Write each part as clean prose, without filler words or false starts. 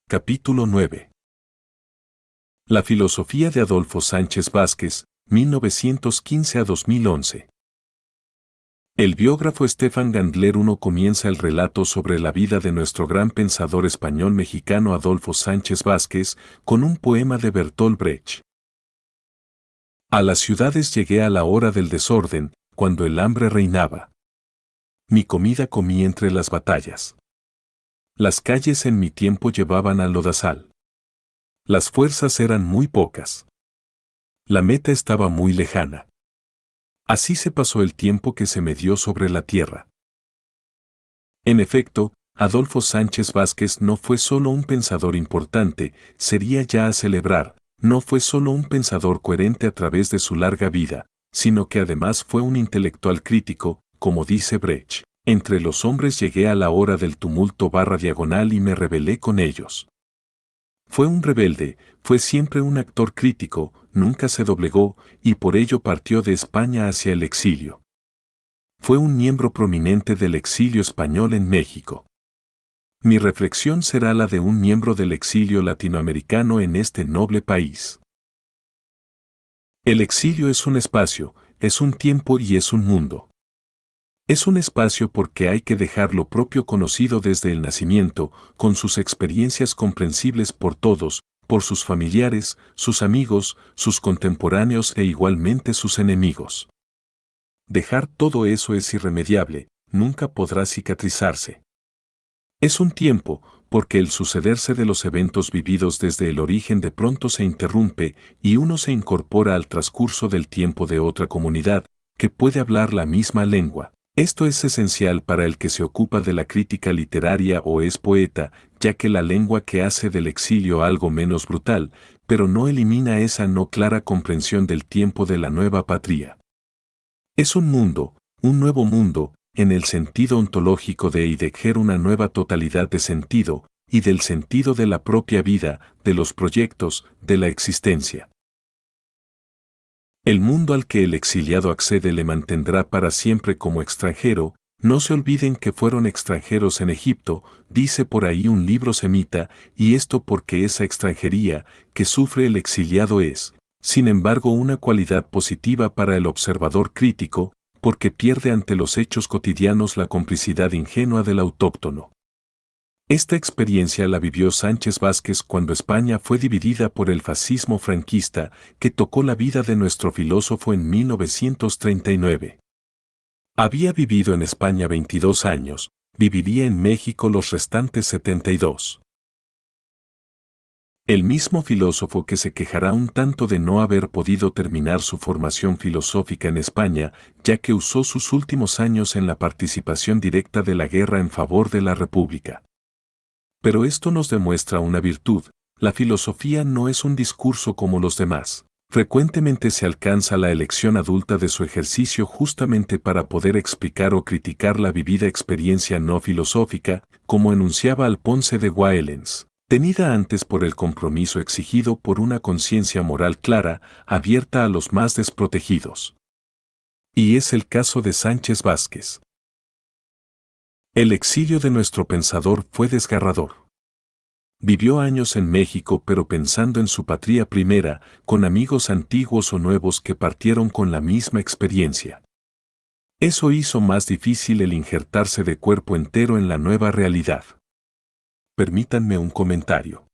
Capítulo 9. La filosofía de Adolfo Sánchez Vázquez, 1915 a 2011. El biógrafo Stefan Gandler I comienza el relato sobre la vida de nuestro gran pensador español mexicano Adolfo Sánchez Vázquez con un poema de Bertolt Brecht. A las ciudades llegué a la hora del desorden, cuando el hambre reinaba. Mi comida comí entre las batallas. Las calles en mi tiempo llevaban al lodazal. Las fuerzas eran muy pocas. La meta estaba muy lejana. Así se pasó el tiempo que se me dio sobre la tierra. En efecto, Adolfo Sánchez Vázquez no fue solo un pensador importante, sería ya a celebrar, no fue solo un pensador coherente a través de su larga vida, sino que además fue un intelectual crítico, como dice Brecht. Entre los hombres llegué a la hora del tumulto / y me rebelé con ellos. Fue un rebelde, fue siempre un actor crítico, nunca se doblegó, y por ello partió de España hacia el exilio. Fue un miembro prominente del exilio español en México. Mi reflexión será la de un miembro del exilio latinoamericano en este noble país. El exilio es un espacio, es un tiempo y es un mundo. Es un espacio porque hay que dejar lo propio conocido desde el nacimiento, con sus experiencias comprensibles por todos, por sus familiares, sus amigos, sus contemporáneos e igualmente sus enemigos. Dejar todo eso es irremediable, nunca podrá cicatrizarse. Es un tiempo, porque el sucederse de los eventos vividos desde el origen de pronto se interrumpe y uno se incorpora al transcurso del tiempo de otra comunidad, que puede hablar la misma lengua. Esto es esencial para el que se ocupa de la crítica literaria o es poeta, ya que la lengua que hace del exilio algo menos brutal, pero no elimina esa no clara comprensión del tiempo de la nueva patria. Es un mundo, un nuevo mundo, en el sentido ontológico de Heidegger una nueva totalidad de sentido, y del sentido de la propia vida, de los proyectos, de la existencia. El mundo al que el exiliado accede le mantendrá para siempre como extranjero, no se olviden que fueron extranjeros en Egipto, dice por ahí un libro semita, y esto porque esa extranjería que sufre el exiliado es, sin embargo, una cualidad positiva para el observador crítico, porque pierde ante los hechos cotidianos la complicidad ingenua del autóctono. Esta experiencia la vivió Sánchez Vázquez cuando España fue dividida por el fascismo franquista, que tocó la vida de nuestro filósofo en 1939. Había vivido en España 22 años, viviría en México los restantes 72. El mismo filósofo que se quejará un tanto de no haber podido terminar su formación filosófica en España, ya que usó sus últimos años en la participación directa de la guerra en favor de la República. Pero esto nos demuestra una virtud: la filosofía no es un discurso como los demás. Frecuentemente se alcanza la elección adulta de su ejercicio justamente para poder explicar o criticar la vivida experiencia no filosófica, como enunciaba Alphonse de Waelens, tenida antes por el compromiso exigido por una conciencia moral clara, abierta a los más desprotegidos. Y es el caso de Sánchez Vázquez. El exilio de nuestro pensador fue desgarrador. Vivió años en México pero pensando en su patria primera, con amigos antiguos o nuevos que partieron con la misma experiencia. Eso hizo más difícil el injertarse de cuerpo entero en la nueva realidad. Permítanme un comentario.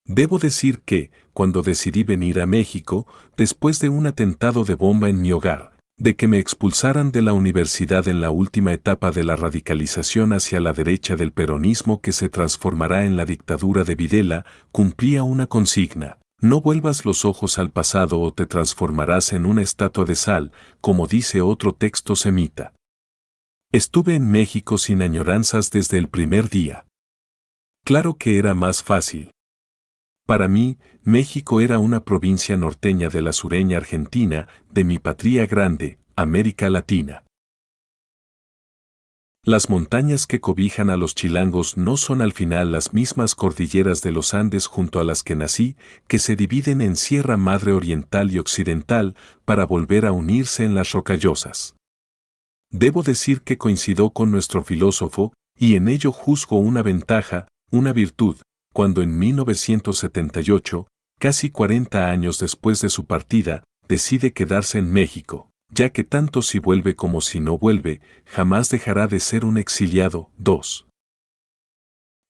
Debo decir que, cuando decidí venir a México, después de un atentado de bomba en mi hogar, de que me expulsaran de la universidad en la última etapa de la radicalización hacia la derecha del peronismo que se transformará en la dictadura de Videla, cumplía una consigna: no vuelvas los ojos al pasado o te transformarás en una estatua de sal, como dice otro texto semita. Estuve en México sin añoranzas desde el primer día. Claro que era más fácil. Para mí, México era una provincia norteña de la sureña Argentina, de mi patria grande, América Latina. Las montañas que cobijan a los chilangos no son al final las mismas cordilleras de los Andes junto a las que nací, que se dividen en Sierra Madre Oriental y Occidental, para volver a unirse en las Rocallosas. Debo decir que coincido con nuestro filósofo, y en ello juzgo una ventaja, una virtud, cuando en 1978, casi 40 años después de su partida, decide quedarse en México, ya que tanto si vuelve como si no vuelve, jamás dejará de ser un exiliado. 2.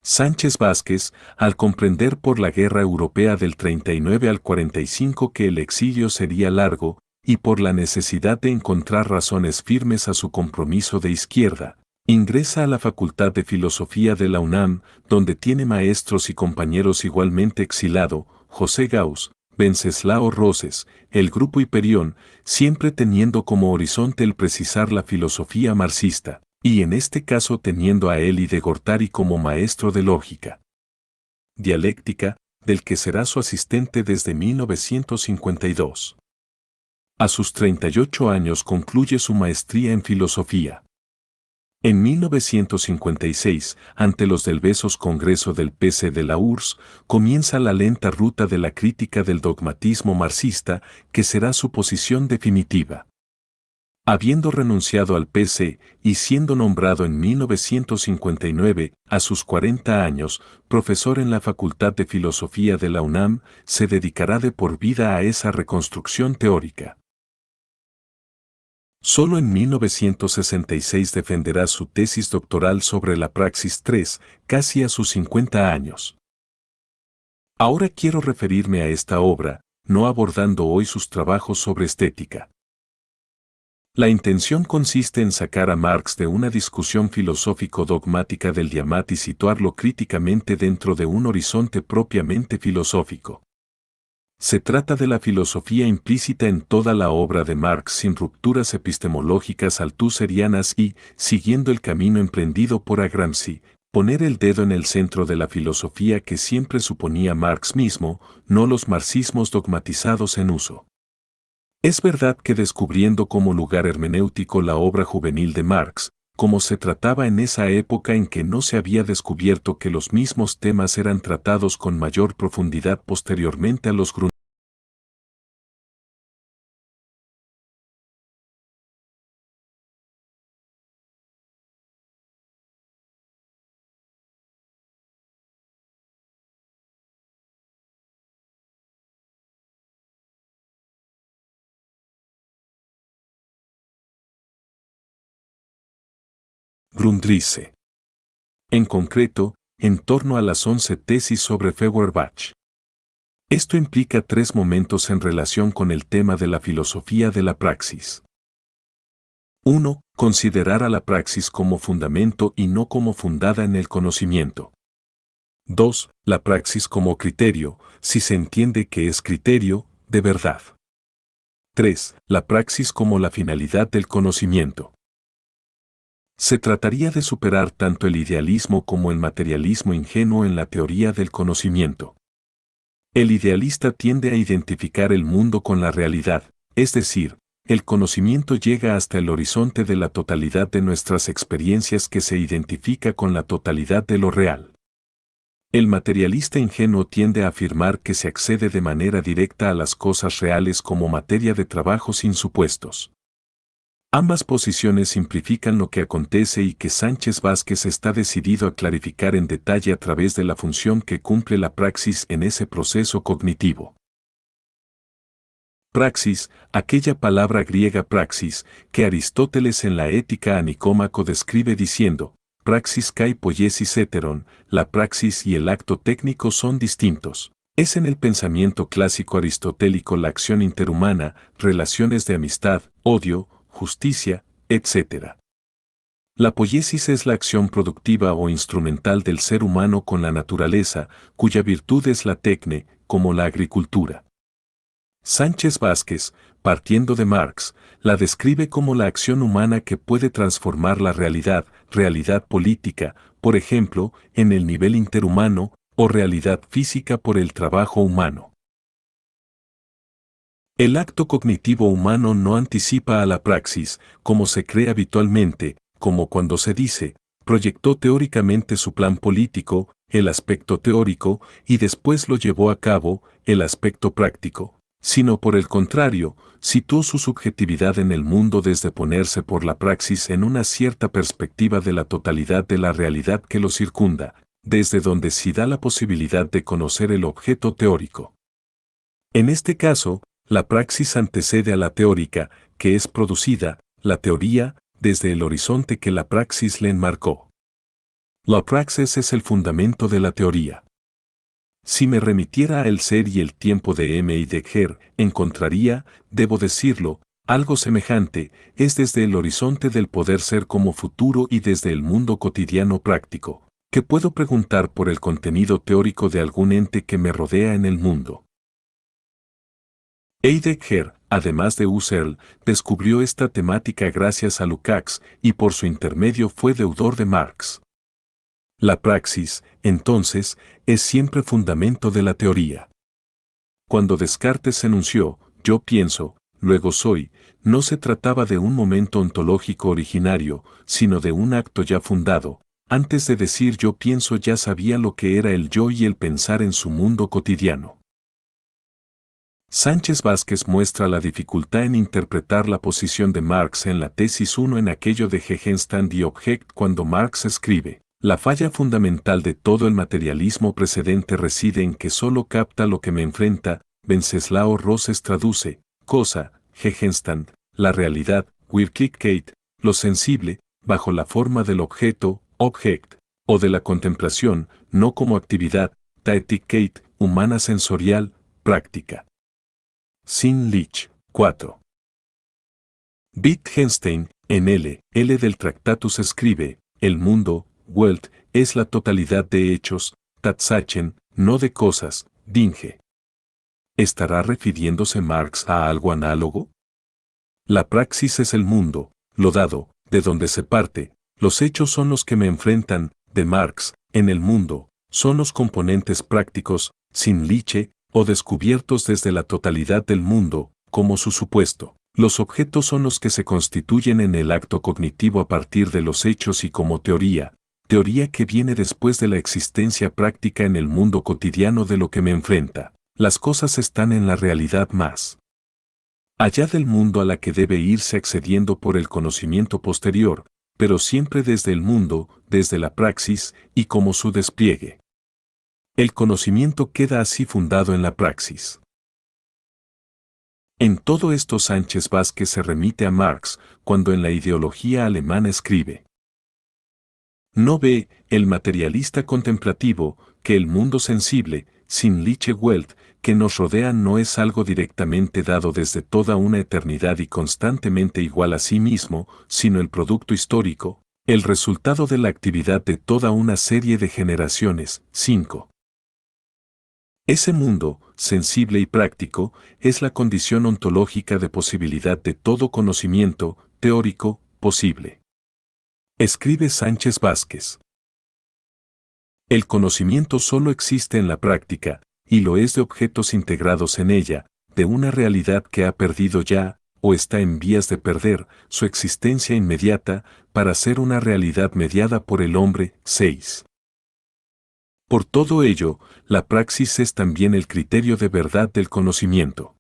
Sánchez Vázquez, al comprender por la guerra europea del 39 al 45 que el exilio sería largo, y por la necesidad de encontrar razones firmes a su compromiso de izquierda, ingresa a la Facultad de Filosofía de la UNAM, donde tiene maestros y compañeros igualmente exilado, José Gauss, Wenceslao Roses, el Grupo Hiperión, siempre teniendo como horizonte el precisar la filosofía marxista, y en este caso teniendo a Elie de Gortari como maestro de lógica dialéctica, del que será su asistente desde 1952. A sus 38 años concluye su maestría en filosofía. En 1956, ante los del Besos Congreso del PC de la URSS, comienza la lenta ruta de la crítica del dogmatismo marxista, que será su posición definitiva. Habiendo renunciado al PC y siendo nombrado en 1959, a sus 40 años, profesor en la Facultad de Filosofía de la UNAM, se dedicará de por vida a esa reconstrucción teórica. Solo en 1966 defenderá su tesis doctoral sobre la praxis 3, casi a sus 50 años. Ahora quiero referirme a esta obra, no abordando hoy sus trabajos sobre estética. La intención consiste en sacar a Marx de una discusión filosófico-dogmática del diamat y situarlo críticamente dentro de un horizonte propiamente filosófico. Se trata de la filosofía implícita en toda la obra de Marx sin rupturas epistemológicas althusserianas y, siguiendo el camino emprendido por Gramsci, poner el dedo en el centro de la filosofía que siempre suponía Marx mismo, no los marxismos dogmatizados en uso. Es verdad que descubriendo como lugar hermenéutico la obra juvenil de Marx, como se trataba en esa época en que no se había descubierto que los mismos temas eran tratados con mayor profundidad posteriormente a los Grundrisse. En concreto, en torno a las 11 tesis sobre Feuerbach. Esto implica 3 momentos en relación con el tema de la filosofía de la praxis. 1. Considerar a la praxis como fundamento y no como fundada en el conocimiento. 2. La praxis como criterio, si se entiende que es criterio, de verdad. 3. La praxis como la finalidad del conocimiento. Se trataría de superar tanto el idealismo como el materialismo ingenuo en la teoría del conocimiento. El idealista tiende a identificar el mundo con la realidad, es decir, el conocimiento llega hasta el horizonte de la totalidad de nuestras experiencias que se identifica con la totalidad de lo real. El materialista ingenuo tiende a afirmar que se accede de manera directa a las cosas reales como materia de trabajo sin supuestos. Ambas posiciones simplifican lo que acontece y que Sánchez Vázquez está decidido a clarificar en detalle a través de la función que cumple la praxis en ese proceso cognitivo. Praxis, aquella palabra griega praxis, que Aristóteles en la Ética a Nicómaco describe diciendo, praxis kai poiesis heteron, la praxis y el acto técnico son distintos. Es en el pensamiento clásico aristotélico la acción interhumana, relaciones de amistad, odio, justicia, etc. La poiesis es la acción productiva o instrumental del ser humano con la naturaleza, cuya virtud es la tecne, como la agricultura. Sánchez Vázquez, partiendo de Marx, la describe como la acción humana que puede transformar la realidad, realidad política, por ejemplo, en el nivel interhumano, o realidad física por el trabajo humano. El acto cognitivo humano no anticipa a la praxis, como se cree habitualmente, como cuando se dice, proyectó teóricamente su plan político, el aspecto teórico, y después lo llevó a cabo, el aspecto práctico, sino por el contrario, situó su subjetividad en el mundo desde ponerse por la praxis en una cierta perspectiva de la totalidad de la realidad que lo circunda, desde donde sí da la posibilidad de conocer el objeto teórico. En este caso, la praxis antecede a la teórica, que es producida, la teoría, desde el horizonte que la praxis le enmarcó. La praxis es el fundamento de la teoría. Si me remitiera a el ser y el tiempo de M. Heidegger, encontraría, debo decirlo, algo semejante, es desde el horizonte del poder ser como futuro y desde el mundo cotidiano práctico, que puedo preguntar por el contenido teórico de algún ente que me rodea en el mundo. Heidegger, además de Husserl, descubrió esta temática gracias a Lukács y por su intermedio fue deudor de Marx. La praxis, entonces, es siempre fundamento de la teoría. Cuando Descartes enunció, yo pienso, luego soy, no se trataba de un momento ontológico originario, sino de un acto ya fundado. Antes de decir yo pienso ya sabía lo que era el yo y el pensar en su mundo cotidiano. Sánchez Vázquez muestra la dificultad en interpretar la posición de Marx en la tesis 1 en aquello de Gegenstand y Objekt cuando Marx escribe. La falla fundamental de todo el materialismo precedente reside en que solo capta lo que me enfrenta. Wenceslao Roses traduce, cosa, Gegenstand, la realidad, Wirklichkeit, lo sensible, bajo la forma del objeto, Objekt, o de la contemplación, no como actividad, Tätigkeit, humana sensorial, práctica. Sinlich, 4. Wittgenstein, en L del Tractatus escribe, el mundo, Welt, es la totalidad de hechos, Tatsachen, no de cosas, Dinge. ¿Estará refiriéndose Marx a algo análogo? La praxis es el mundo, lo dado, de donde se parte, los hechos son los que me enfrentan, de Marx, en el mundo, son los componentes prácticos, sin liche, o descubiertos desde la totalidad del mundo, como su supuesto. Los objetos son los que se constituyen en el acto cognitivo a partir de los hechos y como teoría que viene después de la existencia práctica en el mundo cotidiano de lo que me enfrenta. Las cosas están en la realidad más allá del mundo a la que debe irse accediendo por el conocimiento posterior, pero siempre desde el mundo, desde la praxis y como su despliegue. El conocimiento queda así fundado en la praxis. En todo esto Sánchez Vázquez se remite a Marx, cuando en la ideología alemana escribe: no ve, el materialista contemplativo, que el mundo sensible, sinnliche Welt, que nos rodea no es algo directamente dado desde toda una eternidad y constantemente igual a sí mismo, sino el producto histórico, el resultado de la actividad de toda una serie de generaciones. 5. Ese mundo, sensible y práctico, es la condición ontológica de posibilidad de todo conocimiento, teórico, posible. Escribe Sánchez Vázquez. El conocimiento solo existe en la práctica, y lo es de objetos integrados en ella, de una realidad que ha perdido ya, o está en vías de perder, su existencia inmediata, para ser una realidad mediada por el hombre. 6. Por todo ello, la praxis es también el criterio de verdad del conocimiento.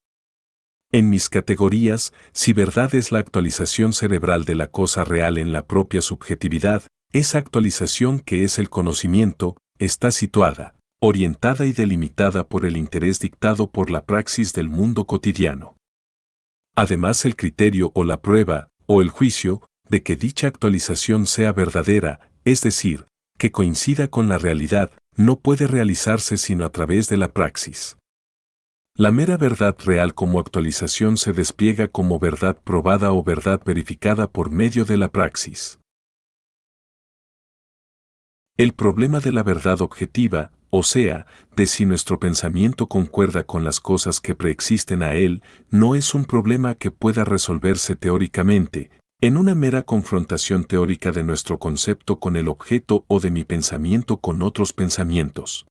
En mis categorías, si verdad es la actualización cerebral de la cosa real en la propia subjetividad, esa actualización que es el conocimiento, está situada, orientada y delimitada por el interés dictado por la praxis del mundo cotidiano. Además, el criterio o la prueba, o el juicio, de que dicha actualización sea verdadera, es decir, que coincida con la realidad, no puede realizarse sino a través de la praxis. La mera verdad real como actualización se despliega como verdad probada o verdad verificada por medio de la praxis. El problema de la verdad objetiva, o sea, de si nuestro pensamiento concuerda con las cosas que preexisten a él, no es un problema que pueda resolverse teóricamente, en una mera confrontación teórica de nuestro concepto con el objeto o de mi pensamiento con otros pensamientos.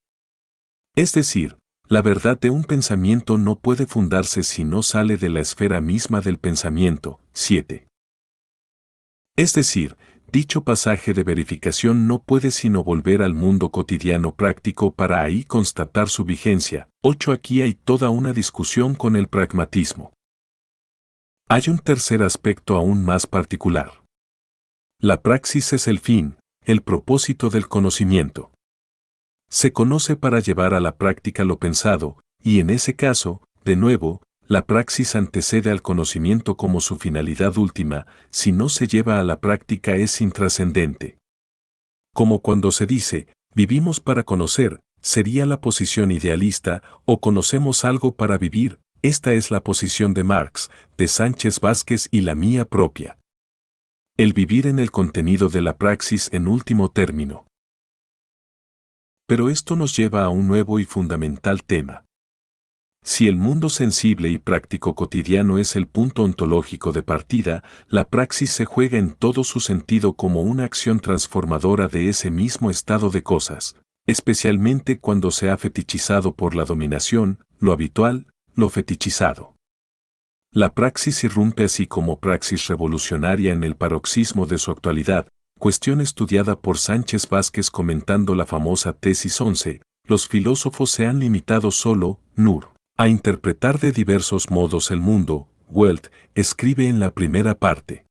Es decir, la verdad de un pensamiento no puede fundarse si no sale de la esfera misma del pensamiento. 7. Es decir, dicho pasaje de verificación no puede sino volver al mundo cotidiano práctico para ahí constatar su vigencia. 8. Aquí hay toda una discusión con el pragmatismo. Hay un tercer aspecto aún más particular. La praxis es el fin, el propósito del conocimiento. Se conoce para llevar a la práctica lo pensado, y en ese caso, de nuevo, la praxis antecede al conocimiento como su finalidad última, si no se lleva a la práctica es intrascendente. Como cuando se dice, vivimos para conocer, sería la posición idealista, o conocemos algo para vivir, esta es la posición de Marx, de Sánchez Vázquez y la mía propia. El vivir en el contenido de la praxis en último término. Pero esto nos lleva a un nuevo y fundamental tema. Si el mundo sensible y práctico cotidiano es el punto ontológico de partida, la praxis se juega en todo su sentido como una acción transformadora de ese mismo estado de cosas, especialmente cuando se ha fetichizado por la dominación, lo habitual, lo fetichizado. La praxis irrumpe así como praxis revolucionaria en el paroxismo de su actualidad, cuestión estudiada por Sánchez Vázquez comentando la famosa tesis 11, los filósofos se han limitado solo, nur, a interpretar de diversos modos el mundo, Welt escribe en la primera parte.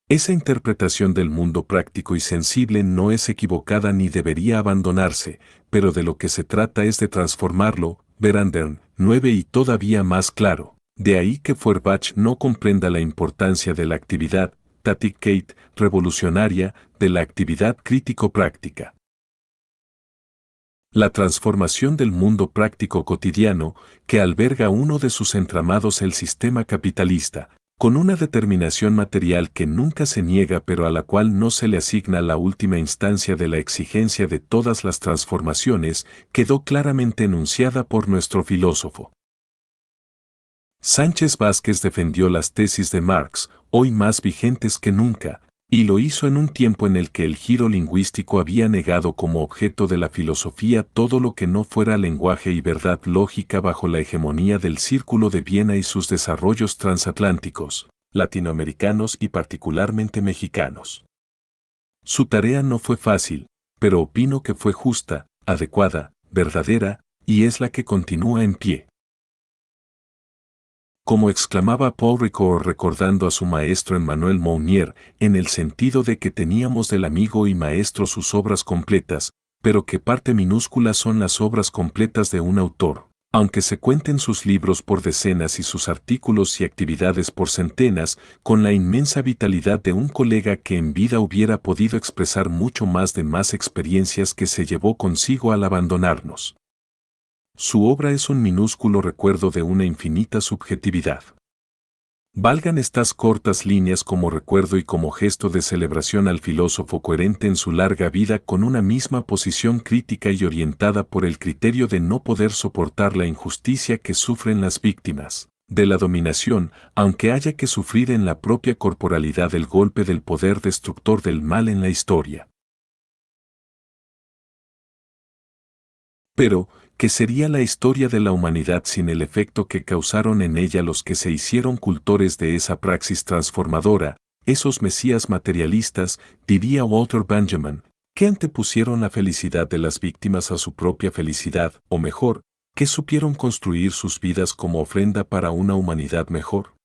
Esa interpretación del mundo práctico y sensible no es equivocada ni debería abandonarse, pero de lo que se trata es de transformarlo, Verandern, 9 y todavía más claro. De ahí que Feuerbach no comprenda la importancia de la actividad, Tätigkeit, revolucionaria, de la actividad crítico-práctica. La transformación del mundo práctico cotidiano, que alberga uno de sus entramados el sistema capitalista, con una determinación material que nunca se niega pero a la cual no se le asigna la última instancia de la exigencia de todas las transformaciones, quedó claramente enunciada por nuestro filósofo. Sánchez Vázquez defendió las tesis de Marx, hoy más vigentes que nunca, y lo hizo en un tiempo en el que el giro lingüístico había negado como objeto de la filosofía todo lo que no fuera lenguaje y verdad lógica bajo la hegemonía del Círculo de Viena y sus desarrollos transatlánticos, latinoamericanos y particularmente mexicanos. Su tarea no fue fácil, pero opino que fue justa, adecuada, verdadera, y es la que continúa en pie. Como exclamaba Paul Ricoeur recordando a su maestro Emmanuel Mounier, en el sentido de que teníamos del amigo y maestro sus obras completas, pero que parte minúscula son las obras completas de un autor, aunque se cuenten sus libros por decenas y sus artículos y actividades por centenas, con la inmensa vitalidad de un colega que en vida hubiera podido expresar mucho más de más experiencias que se llevó consigo al abandonarnos. Su obra es un minúsculo recuerdo de una infinita subjetividad. Valgan estas cortas líneas como recuerdo y como gesto de celebración al filósofo coherente en su larga vida con una misma posición crítica y orientada por el criterio de no poder soportar la injusticia que sufren las víctimas de la dominación, aunque haya que sufrir en la propia corporalidad el golpe del poder destructor del mal en la historia. Pero, ¿qué sería la historia de la humanidad sin el efecto que causaron en ella los que se hicieron cultores de esa praxis transformadora, esos mesías materialistas, diría Walter Benjamin, que antepusieron la felicidad de las víctimas a su propia felicidad, o mejor, que supieron construir sus vidas como ofrenda para una humanidad mejor?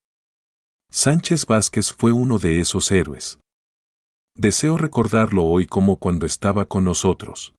Sánchez Vázquez fue uno de esos héroes. Deseo recordarlo hoy como cuando estaba con nosotros.